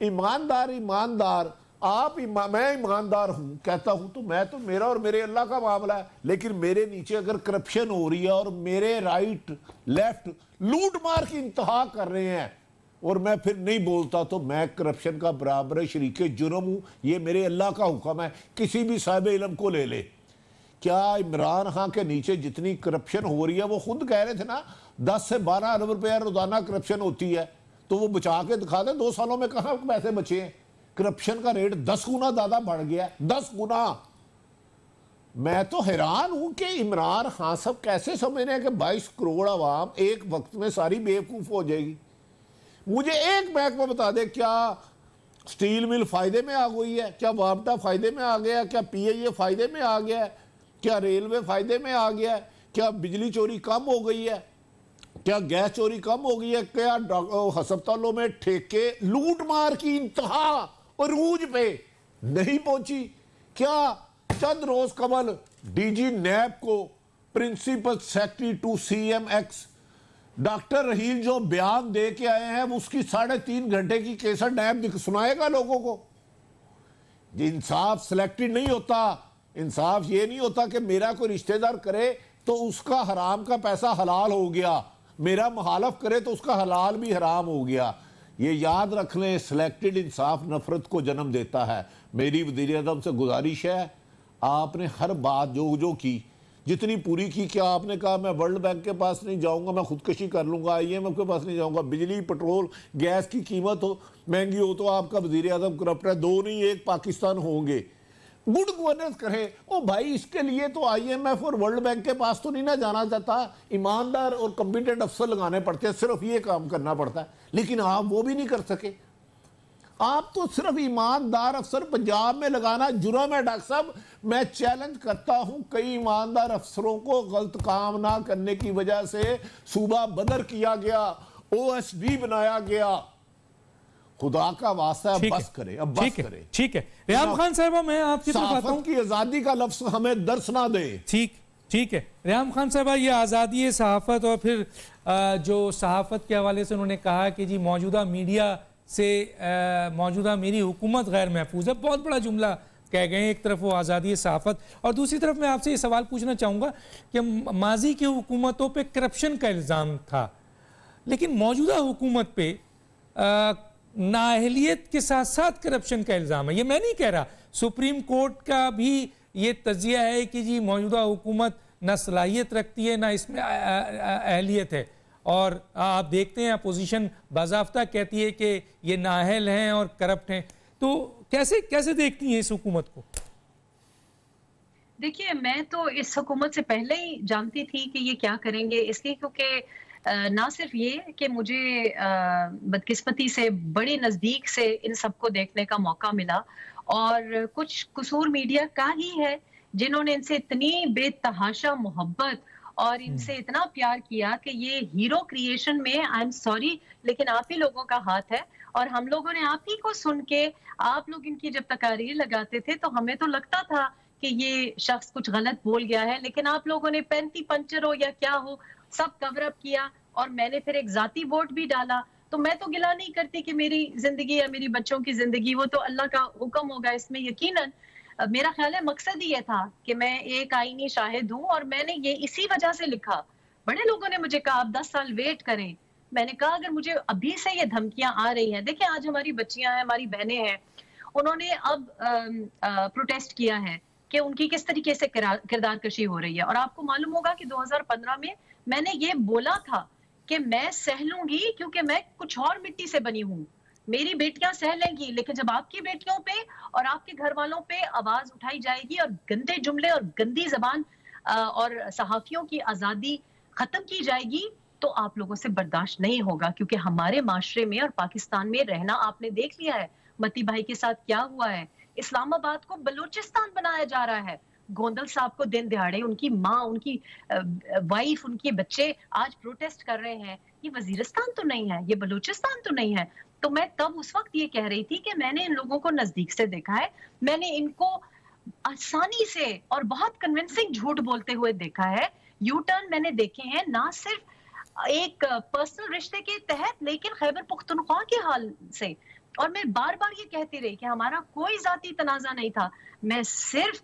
E: ईमानदार आप मैं ईमानदार हूं कहता हूं, तो मैं तो मेरा और मेरे अल्लाह का मामला है। लेकिन मेरे नीचे अगर करप्शन हो रही है और मेरे राइट लेफ्ट लूट मार की इंतहा कर रहे हैं और मैं फिर नहीं बोलता, तो मैं करप्शन का बराबर शरीके जुर्म हूं। ये मेरे अल्लाह का हुक्म है, किसी भी साहिब इल्म को ले ले। क्या इमरान खान के नीचे जितनी करप्शन हो रही है, वो खुद कह रहे थे ना 10 से 12 अरब रुपया रोजाना करप्शन होती है, तो वो बचा के दिखा दे 2 सालों में कहाँ पैसे बचे हैं। करप्शन का रेट 10 गुना ज्यादा बढ़ गया, 10 गुना। मैं तो हैरान हूं कि इमरान खान साहब कैसे समझ रहे हैं कि 22 करोड़ आवाम एक वक्त में सारी बेवकूफ हो जाएगी। मुझे एक महकमा बता दे, क्या स्टील मिल फायदे में आ गई है, क्या वापडा फायदे में आ गया, क्या पीआईए फायदे में आ गया है, क्या रेलवे फायदे में आ गया है, क्या बिजली चोरी कम हो गई है, क्या गैस चोरी कम हो गई है, क्या अस्पतालों में ठेके लूट मार की इंतहा अरूज पे नहीं पहुंची, क्या चंद रोज कबल डीजी नैब को principal secretary to CMX doctor Raheel जो बयान दे के आए हैं उसकी 3.5 घंटे की केसर नैब सुनाएगा लोगों को। इंसाफ सिलेक्टेड नहीं होता, इंसाफ ये नहीं होता कि मेरा कोई रिश्तेदार करे तो उसका हराम का पैसा हलाल हो गया, मेरा मुखालफ करे तो उसका हलाल भी हराम हो गया। ये याद रख लें, सिलेक्टेड इंसाफ नफरत को जन्म देता है। मेरी वज़ीर आज़म से गुजारिश है, आपने हर बात जो की जितनी पूरी की, क्या आपने कहा मैं वर्ल्ड बैंक के पास नहीं जाऊंगा, मैं खुदकशी कर लूंगा, IMF के पास नहीं जाऊंगा, बिजली पेट्रोल गैस की कीमत हो महंगी हो तो आपका वज़ीर आज़म करप्ट है, 2 नहीं 1 पाकिस्तान होंगे। गुड गवर्नेंस करें। ओ भाई, इसके लिए तो IMF और वर्ल्ड बैंक के पास तो नहीं ना जाना चाहता, ईमानदार और कॉम्पिटेंट अफसर लगाने पड़ते हैं, सिर्फ ये काम करना पड़ता है, लेकिन आप वो भी नहीं कर सके। आप तो सिर्फ ईमानदार अफसर पंजाब में लगाना जुर्म है। डॉक्टर साहब, मैं चैलेंज करता हूं, कई ईमानदार अफसरों को गलत काम ना करने की वजह से सूबा बदर किया गया, OSD बनाया गया। खुदा का वास्ता है, बस करे, अब बस करे।
A: ठीक है रेहाम खान साहबा, मैं आपकी तरफ आता हूं
E: की आजादी का लफ्ज हमें दर्श ना दे।
A: ठीक है रेहाम खान साहबा, ये आज़ादी सहाफ़त और फिर जो सहाफ़त के हवाले से उन्होंने कहा कि जी मौजूदा मीडिया से मौजूदा मेरी हुकूमत गैर महफूज है, बहुत बड़ा जुमला कह गए हैं। एक तरफ वो आज़ादी सहाफ़त और दूसरी तरफ मैं आपसे ये सवाल पूछना चाहूँगा कि माजी की हुकूमतों पे करप्शन का इल्ज़ाम था, लेकिन मौजूदा हुकूमत पे नाअहलियत के साथ साथ करप्शन का इल्ज़ाम है। ये मैं नहीं कह रहा, सुप्रीम कोर्ट का भी ये तजिया है कि जी मौजूदा हुकूमत ना सलाहियत रखती है ना इसमें अहलियत है, और आप देखते हैं अपोजिशन बाज़ाफ्ता कहती है कि ये नाअहल हैं और करप्ट हैं। तो कैसे देखती हैं इस हुकूमत को?
F: देखिए, मैं तो इस हुकूमत से पहले ही जानती थी कि ये क्या करेंगे, इसलिए क्योंकि ना सिर्फ ये कि मुझे बदकिस्मती से बड़े नज़दीक से इन सबको देखने का मौका मिला, और कुछ कसूर मीडिया का ही है जिन्होंने इनसे इतनी बेतहाशा मोहब्बत और इनसे इतना प्यार किया कि ये हीरो क्रिएशन में, आई एम सॉरी, लेकिन आप ही लोगों का हाथ है। और हम लोगों ने आप ही को सुन के, आप लोग इनकी जब तकारीर लगाते थे तो हमें तो लगता था कि ये शख्स कुछ गलत बोल गया है, लेकिन आप लोगों ने पैंती पंचर हो या क्या हो, सब कवर अप किया, और मैंने फिर एक जाती वोट भी डाला। तो मैं तो गिला नहीं करती कि मेरी जिंदगी या मेरी बच्चों की जिंदगी, वो तो अल्लाह का हुक्म होगा इसमें यकीनन। मेरा ख्याल है मकसद ही ये था कि मैं एक आईनी शाहिद हूँ, और मैंने ये इसी वजह से लिखा। बड़े लोगों ने मुझे कहा आप 10 साल वेट करें, मैंने कहा अगर मुझे अभी से ये धमकियां आ रही हैं, देखिए आज हमारी बच्चियां हैं, हमारी बहनें हैं, उन्होंने अब प्रोटेस्ट किया है कि उनकी किस तरीके से किरदार कशी हो रही है। और आपको मालूम होगा कि 2015 में मैंने ये बोला था कि मैं सह लूंगी क्योंकि मैं कुछ और मिट्टी से बनी हूँ, मेरी बेटियां सह लेंगी, लेकिन जब आपकी बेटियों पे और आपके घर वालों पे आवाज उठाई जाएगी और गंदे जुमले और गंदी जबान और सहाफियों की आजादी खत्म की जाएगी, तो आप लोगों से बर्दाश्त नहीं होगा। क्योंकि हमारे माशरे में और पाकिस्तान में रहना आपने देख लिया है, मती भाई के साथ क्या हुआ है। इस्लामाबाद को बलूचिस्तान बनाया जा रहा है। गोंदल साहब को दिन दिहाड़े उनकी माँ, उनकी वाइफ, उनके बच्चे आज प्रोटेस्ट कर रहे हैं। ये वजीरिस्तान तो नहीं है, ये बलूचिस्तान तो नहीं है। तो मैं तब उस वक्त ये कह रही थी कि मैंने इन लोगों को नजदीक से देखा है, मैंने इनको आसानी से और बहुत कन्विंसिंग झूठ बोलते हुए देखा है। यू टर्न मैंने देखे हैं, ना सिर्फ एक पर्सनल रिश्ते के तहत, लेकिन खैबर पुख्तनख्वा के हाल से। और मैं बार बार ये कहती रही कि हमारा कोई जाती तनाजा नहीं था, मैं सिर्फ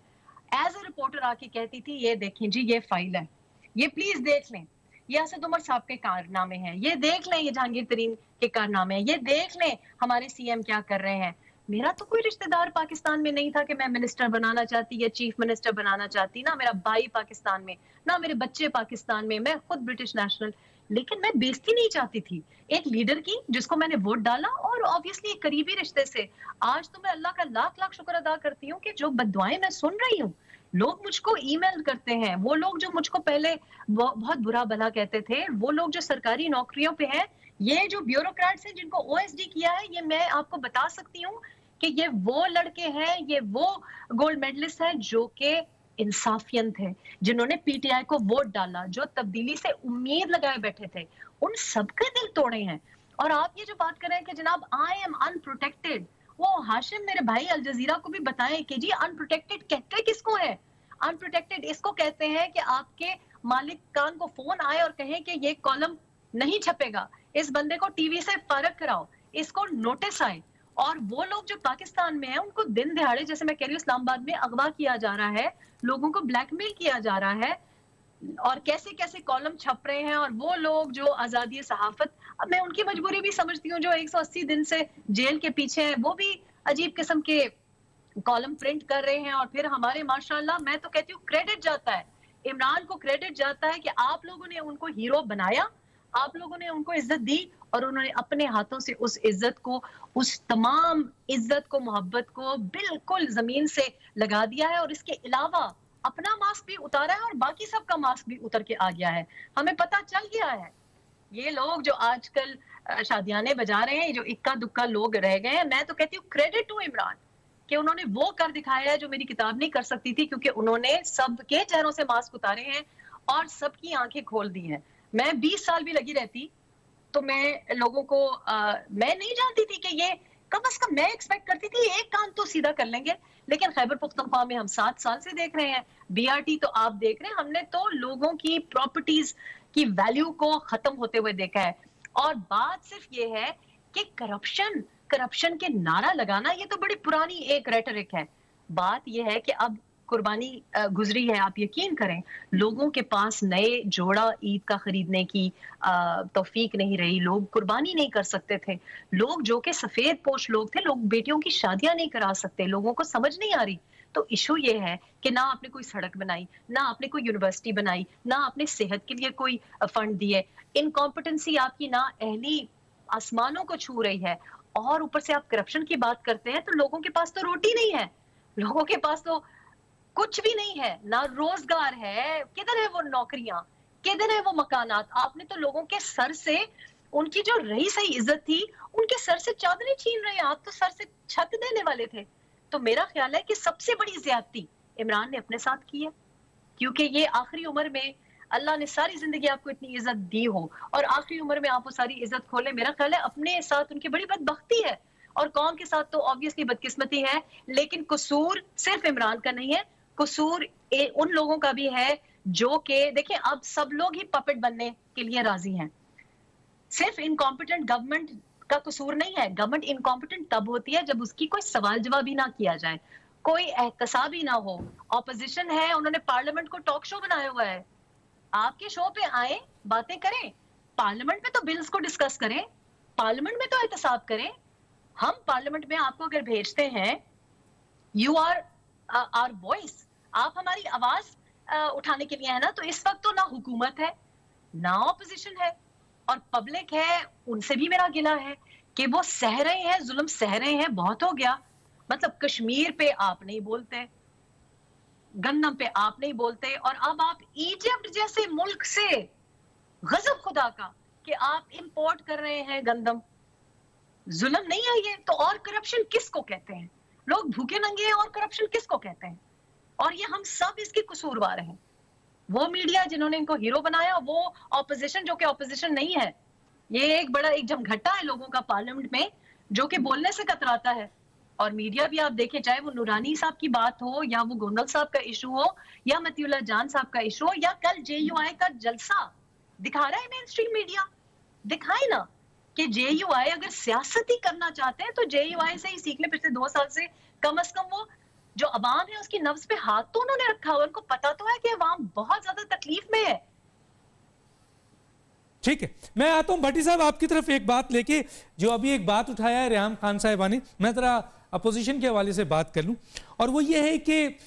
F: एज ए रिपोर्टर आके कहती थी ये देखें जी, ये फाइल है, ये प्लीज देख लें, ये असद उमर साहब के कारनामे हैं, ये देख लें, ये जहांगीर तरीन के कारनामे हैं, ये देख लें हमारे CM क्या कर रहे हैं। मेरा तो कोई रिश्तेदार पाकिस्तान में नहीं था कि मैं मिनिस्टर बनाना चाहती या चीफ मिनिस्टर बनाना चाहती, ना मेरा भाई पाकिस्तान में, ना मेरे बच्चे पाकिस्तान में, मैं खुद ब्रिटिश नेशनल। लेकिन मैं बेइज्जती नहीं चाहती थी एक लीडर की जिसको मैंने वोट डाला, और ऑब्वियसली एक करीबी रिश्ते से। आज तो मैं अल्लाह का लाख लाख शुक्र अदा करती हूँ कि जो बददुआएं मैं सुन रही हूँ, लोग मुझको ईमेल करते हैं, वो लोग जो मुझको पहले बहुत बुरा भला कहते थे, वो लोग जो सरकारी नौकरियों पे हैं, ये जो ब्यूरोक्रेट्स हैं जिनको ओएसडी किया है, ये मैं आपको बता सकती हूँ कि ये वो लड़के हैं, ये वो गोल्ड मेडलिस्ट हैं जो कि इंसाफियत थे, जिन्होंने पीटीआई को वोट डाला, जो तब्दीली से उम्मीद लगाए बैठे थे, उन सबके दिल तोड़े हैं। और आप ये जो बात कर रहे हैं कि जनाब आई एम अनप्रोटेक्टेड, वो हाशिम मेरे भाई अल जजीरा को भी बताएं कि जी अनप्रोटेक्टेड कहते किसको है? अनप्रोटेक्टेड इसको कहते हैं कि आपके मालिक कान को फोन आए और कहें कि ये कॉलम नहीं छपेगा, इस बंदे को टीवी से फारग कराओ, इसको नोटिस आए। और वो लोग जो पाकिस्तान में हैं उनको दिन दिहाड़े, जैसे मैं कह रही हूँ इस्लामाबाद में अगवा किया जा रहा है, लोगों को ब्लैकमेल किया जा रहा है, और कैसे कैसे कॉलम छप रहे हैं। और वो लोग जो आजादी सहाफत, अब मैं उनकी मजबूरी भी समझती हूँ, जो 180 दिन से जेल के पीछे हैं, वो भी अजीब किस्म के कॉलम प्रिंट कर रहे हैं। और फिर हमारे माशाल्लाह, मैं तो कहती हूँ क्रेडिट जाता है, इमरान को क्रेडिट जाता है कि आप लोगों ने उनको हीरो बनाया, आप लोगों ने उनको इज्जत दी, और उन्होंने अपने हाथों से उस इज्जत को, उस तमाम इज्जत को, मोहब्बत को बिल्कुल जमीन से लगा दिया है। और इसके अलावा अपना मास्क भी उतारा है और बाकी सबका मास्क भी उतर के आ गया है। हमें पता चल गया है, ये लोग जो आजकल शादियाने बजा रहे हैं, जो इक्का दुक्का लोग रह गए हैं, मैं तो कहती हूँ क्रेडिट टू इमरान कि उन्होंने वो कर दिखाया है जो मेरी किताब नहीं कर सकती थी, क्योंकि उन्होंने सबके चेहरों से मास्क उतारे हैं और सबकी आंखें खोल दी हैं। मैं 20 साल भी लगी रहती तो मैं लोगों को मैं नहीं जानती थी कि ये कम से कम, मैं एक्सपेक्ट करती थी एक काम तो सीधा कर लेंगे, लेकिन खैबर पुख्तनख्वा में हम 7 साल से देख रहे हैं, बीआरटी तो आप देख रहे हैं, हमने तो लोगों की प्रॉपर्टीज की वैल्यू को खत्म होते हुए देखा है। और बात सिर्फ ये है कि करप्शन के नारा लगाना ये तो बड़ी पुरानी एक रेटरिक है। बात ये है कि अब कुर्बानी गुजरी है, आप यकीन करें, लोगों के पास नए जोड़ा ईद का खरीदने की तौफीक नहीं रही, लोग कुर्बानी नहीं कर सकते थे, लोग जो कि सफेद पोश लोग थे, लोग बेटियों की शादियां नहीं करा सकते, लोगों को समझ नहीं आ रही। तो इशू ये है कि ना आपने कोई सड़क बनाई, ना आपने कोई यूनिवर्सिटी बनाई, ना आपने सेहत के लिए कोई फंड दिए, इनकॉम्पिटेंसी आपकी ना अहली आसमानों को छू रही है, और ऊपर से आप करप्शन की बात करते हैं। तो लोगों के पास तो रोटी नहीं है, लोगों के पास तो कुछ भी नहीं है, ना रोजगार है, किधर है वो नौकरियां, किधर है वो मकानात? आपने तो लोगों के सर से उनकी जो रही सही इज्जत थी, उनके सर से चादरें छीन रहे हैं, आप तो सर से छत देने वाले थे। तो मेरा ख्याल है कि सबसे बड़ी ज्यादती इमरान ने अपने साथ की है, क्योंकि ये आखिरी उम्र में अल्लाह ने सारी जिंदगी आपको इतनी इज्जत दी हो और आखिरी उम्र में आप वो सारी इज्जत खोले, मेरा ख्याल है अपने साथ उनकी बड़ी बदबख्ती है, और कौम के साथ तो ऑब्वियसली बदकिस्मती है। लेकिन कसूर सिर्फ इमरान का नहीं है, कसूर उन लोगों का भी है जो कि देखिए अब सब लोग ही पपेट बनने के लिए राजी हैं। सिर्फ इनकॉम्पिटेंट गवर्नमेंट का कसूर नहीं है, गवर्नमेंट इनकॉम्पिटेंट तब होती है जब उसकी कोई सवाल जवाब ही ना किया जाए, कोई एहतसाब ही ना हो। ऑपोजिशन है, उन्होंने पार्लियामेंट को टॉक शो बनाया हुआ है, आपके शो पे आए, बातें करें, पार्लियामेंट में तो बिल्स को डिस्कस करें, पार्लियामेंट में तो एहतसाब करें। हम पार्लियामेंट में आपको अगर भेजते हैं, यू आर आवर वॉइस, आप हमारी आवाज उठाने के लिए है ना, तो इस वक्त तो ना हुकूमत है ना ऑपोजिशन है और पब्लिक है, उनसे भी मेरा गिला है कि वो सह रहे हैं, जुल्म सह रहे हैं, बहुत हो गया। मतलब कश्मीर पे आप नहीं बोलते, गंदम पे आप नहीं बोलते, और अब आप इजिप्ट जैसे मुल्क से, गजब खुदा का, कि आप इंपोर्ट कर रहे हैं गंदम। जुल्म नहीं है ये तो? और करप्शन किसको कहते हैं? लोग भूखे नंगे हैं और करप्शन किसको कहते हैं? और ये हम सब इसके कसूरवार हैं। वो मीडिया जिन्होंने इनको हीरो बनाया, वो ऑपोजिशन जो कि ऑपोजिशन नहीं है, ये एक बड़ा एक जमघटा है लोगों का पार्लियामेंट में जो कि बोलने से कतराता है। और मीडिया भी आप देखें, चाहे वो नूरानी साहब की बात हो, या वो गोंदल साहब का इशू हो, या मतीउल्लाह जान साहब का इशू हो, या कल JUI का जलसा दिखा रहा है मेन स्ट्रीम मीडिया, दिखाए ना कि JUI अगर सियासत ही करना चाहते हैं तो JUI से ही सीख ले। पिछले 2 साल से कम वो जो अवाम है उसकी नब्ज पे हाथ तो उन्होंने रखा हुआ, उनको पता तो है कि अवाम बहुत ज्यादा तकलीफ में है।
A: ठीक है, मैं आता हूं भट्टी साहब आपकी तरफ एक बात लेके, जो अभी एक बात उठाया है रेहाम खान साहिबा ने। मैं जरा अपोजिशन के हवाले से बात कर लूँ, और वो ये है कि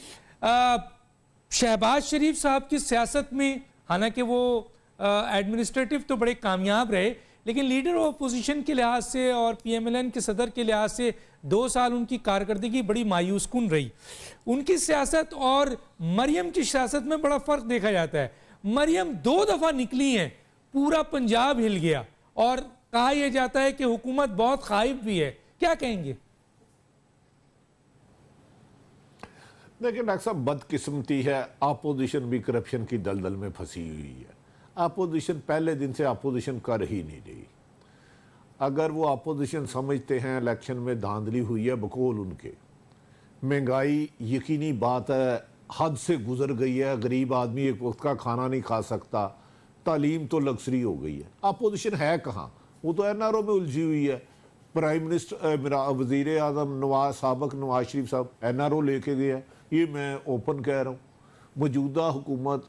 A: शहबाज शरीफ साहब की सियासत में हालांकि वो एडमिनिस्ट्रेटिव तो बड़े कामयाब रहे, लेकिन लीडर ऑफ अपोजिशन के लिहाज से और PMLN के सदर के लिहाज से 2 साल उनकी कारकर्दगी बड़ी मायूस कुन रही। उनकी सियासत और मरियम की सियासत में बड़ा फ़र्क देखा जाता है। मरियम 2 दफ़ा निकली हैं, पूरा पंजाब हिल गया और कहा यह जाता है कि हुकूमत बहुत खाइब भी है। क्या कहेंगे?
E: देखिए डॉक्टर साहब, बदकिस्मती है, अपोजिशन भी करप्शन की दलदल में फंसी हुई है। अपोजिशन पहले दिन से अपोजिशन कर ही नहीं रही। अगर वो अपोजिशन समझते हैं इलेक्शन में धांधली हुई है, बकौल उनके, महंगाई यकीनी बात है हद से गुजर गई है, गरीब आदमी एक वक्त का खाना नहीं खा सकता, तालीम तो लग्जरी हो गई है। अपोजिशन है कहाँ? वो तो NRO में उलझी हुई है। प्राइम मिनिस्टर वज़ीर आज़म साबिक़ नवाज शरीफ साहब NRO लेके गए हैं, ये मैं ओपन कह रहा हूँ। मौजूदा हुकूमत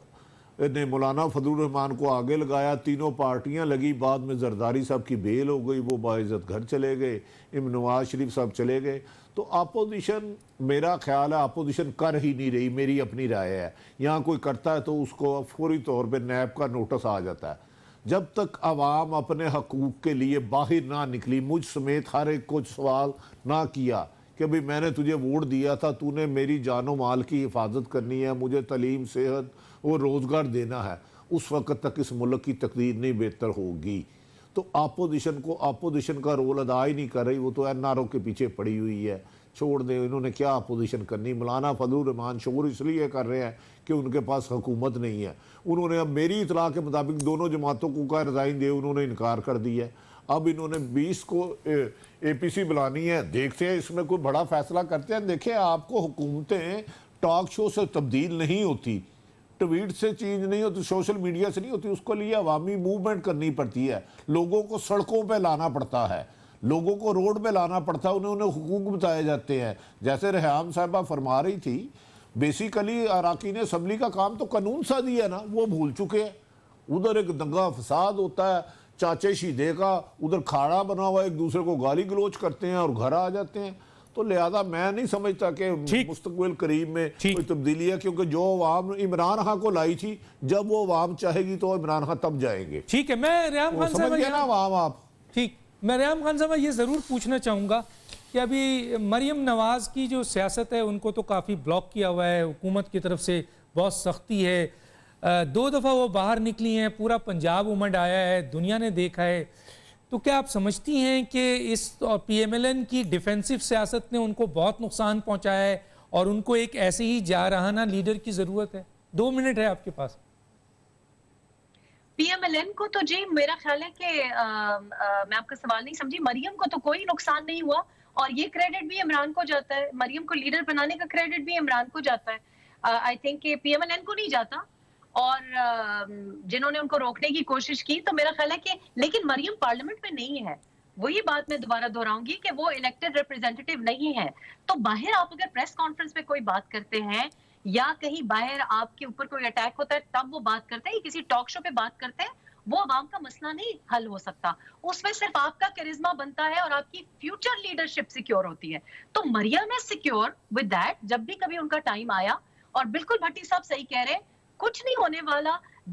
E: ने मौलाना फजलुर रहमान को आगे लगाया, तीनों पार्टियां लगी, बाद में जरदारी साहब की बेल हो गई, वो बाइज़्ज़त घर चले गए, नवाज शरीफ साहब चले गए। तो अपोजिशन, मेरा ख्याल है अपोजिशन कर ही नहीं रही, मेरी अपनी राय है। यहाँ कोई करता है तो उसको फौरी तौर पर नैब का नोटिस आ जाता है। जब तक आवाम अपने हकूक़ के लिए बाहर ना निकली, मुझ समेत हर एक को सवाल ना किया कि भाई मैंने तुझे वोट दिया था, तूने मेरी जानो माल की हिफाजत करनी है, मुझे तालीम, सेहत और रोज़गार देना है, उस वक्त तक इस मुल्क की तकदीर नहीं बेहतर होगी। तो अपोजिशन को अपोजिशन का रोल अदा ही नहीं कर रही, वो तो NRO के पीछे पड़ी हुई है। छोड़ दें, इन्होंने क्या अपोजिशन करनी। मौलाना फजलुर रहमान शोर इसलिए कर रहे हैं कि उनके पास हुकूमत नहीं है। उन्होंने अब मेरी इतला के मुताबिक दोनों जमातों को का रिज़ाइन दे, उन्होंने इनकार कर दिया है। अब इन्होंने 20 को APC बुलानी है, देखते हैं इसमें कोई बड़ा फैसला करते हैं। देखिए, आपको हुकूमतें टॉक शो से तब्दील नहीं होती, ट्वीट से चेंज नहीं होती, सोशल मीडिया से नहीं होती, उसके लिए अवामी मूवमेंट करनी पड़ती है। लोगों को सड़कों पे लाना पड़ता है, लोगों को रोड पे लाना पड़ता है, उन्हें हुकूक बताए जाते हैं। जैसे रेहान साहिबा फरमा रही थी, बेसिकली अराकीन असम्बली का काम तो कानून साजी है ना, वो भूल चुके हैं। उधर एक दंगा फसाद होता है, चाचे शीदे का, उधर खाड़ा बना हुआ, एक दूसरे को गाली गलोच करते हैं और घर आ जाते हैं। तो लिहाजा मैं नहीं समझता कि मुस्तकबिल करीब में कोई तब्दीली है, क्योंकि जो अवाम इमरान खान को लाई थी, जब वो अवाम चाहेगी तो इमरान खान तब जाएंगे।
A: ठीक है, मैं रेहान खान साहब
E: ना अवाम आप
A: ठीक, मैं रेहान खान साहब ये ज़रूर पूछना चाहूँगा कि अभी मरियम नवाज की जो सियासत है उनको तो काफ़ी ब्लॉक किया हुआ है, हुकूमत की तरफ से बहुत सख्ती है। 2 दफ़ा वो बाहर निकली हैं, पूरा पंजाब उमड़ आया है, दुनिया ने देखा है। तो क्या आप समझती हैं कि इस और PMLN की डिफेंसिव सियासत ने उनको बहुत नुकसान पहुंचाया है और उनको एक ऐसे ही जारहाना लीडर की ज़रूरत है? 2 मिनट है आपके पास।
F: PMLN को तो जी मेरा ख्याल है कि मैं आपका सवाल नहीं समझी। मरियम को तो कोई नुकसान नहीं हुआ और ये क्रेडिट भी इमरान को जाता है, मरियम को लीडर बनाने का क्रेडिट भी इमरान को जाता है। आई थिंक कि PMLN को नहीं जाता, और जिन्होंने उनको रोकने की कोशिश की, तो मेरा ख्याल है कि, लेकिन मरियम पार्लियामेंट में नहीं है। वही बात मैं दोबारा दोहराऊंगी कि वो इलेक्टेड रिप्रेजेंटेटिव नहीं है। तो बाहर आप अगर प्रेस कॉन्फ्रेंस में कोई बात करते हैं या कहीं बाहर आपके ऊपर कोई अटैक होता है तब वो बात करते हैं, किसी टॉक शो पे बात करते हैं, वो अवाम का मसला नहीं हल हो सकता। उसमें सिर्फ आपका करिश्मा बनता है और आपकी फ्यूचर लीडरशिप सिक्योर होती है। तो मरियम है सिक्योर विद दैट, जब भी कभी उनका टाइम आया। और बिल्कुल भट्टी साहब सही कह रहे हैं, कुछ नहीं होने वाला।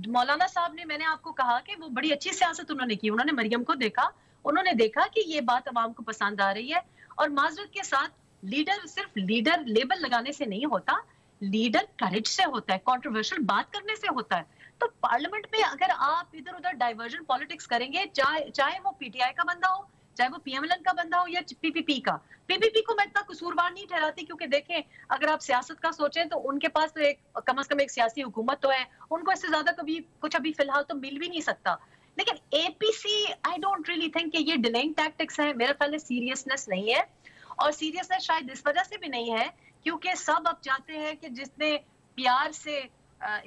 F: मौलाना साहब ने, मैंने आपको कहा कि वो बड़ी अच्छी सियासत उन्होंने की। उन्होंने मरियम को देखा, उन्होंने देखा कि ये बात अवाम को पसंद आ रही है। और माजरत के साथ, लीडर सिर्फ लीडर लेबल लगाने से नहीं होता, लीडर करेज से होता है, कंट्रोवर्शियल बात करने से होता है। तो पार्लियामेंट में अगर आप इधर उधर डाइवर्जन पॉलिटिक्स करेंगे, चाहे वो PTI का बंदा हो, चाहे वो PMLN का बंदा हो या PPP का। PPP को मैं इतना कसूरवार नहीं ठहराती, क्योंकि देखें अगर आप सियासत का सोचें तो उनके पास तो एक कम से कम एक सियासी हुकूमत तो है, उनको इससे ज्यादा कभी कुछ अभी फिलहाल तो मिल भी नहीं सकता। लेकिन APC I don't really think कि ये डिलेइंग टैक्टिक्स है। मेरा ख्याल है सीरियसनेस नहीं है, और सीरियसनेस शायद इस वजह से भी नहीं है क्योंकि सब अब चाहते हैं कि जितने प्यार से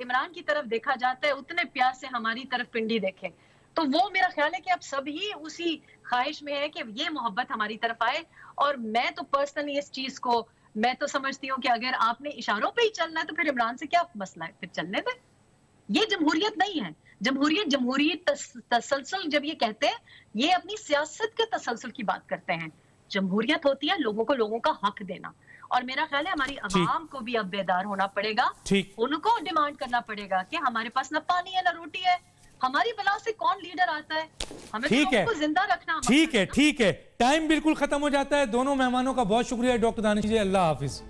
F: इमरान की तरफ देखा जाता है उतने प्यार से हमारी तरफ पिंडी देखें। तो वो मेरा ख्याल है कि अब सभी उसी ख्वाहिश में है कि ये मोहब्बत हमारी तरफ आए। और मैं तो पर्सनली इस चीज को मैं तो समझती हूँ कि अगर आपने इशारों पे ही चलना है तो फिर इमरान से क्या मसला है, फिर चलने पे। ये जमहूरियत नहीं है। जमहूरियत तसलसल जब ये कहते हैं, ये अपनी सियासत के तसलसल की बात करते हैं। जमहूरियत होती है लोगों को लोगों का हक देना। और मेरा ख्याल है हमारी अवाम को भी अब बेदार होना पड़ेगा, उनको डिमांड करना पड़ेगा कि हमारे पास ना पानी है ना रोटी है, हमारी बला से कौन लीडर आता है, हमें तो जिंदा रखना।
A: ठीक है, टाइम बिल्कुल खत्म हो जाता है। दोनों मेहमानों का बहुत शुक्रिया डॉक्टर दानिश जी, अल्लाह हाफिज।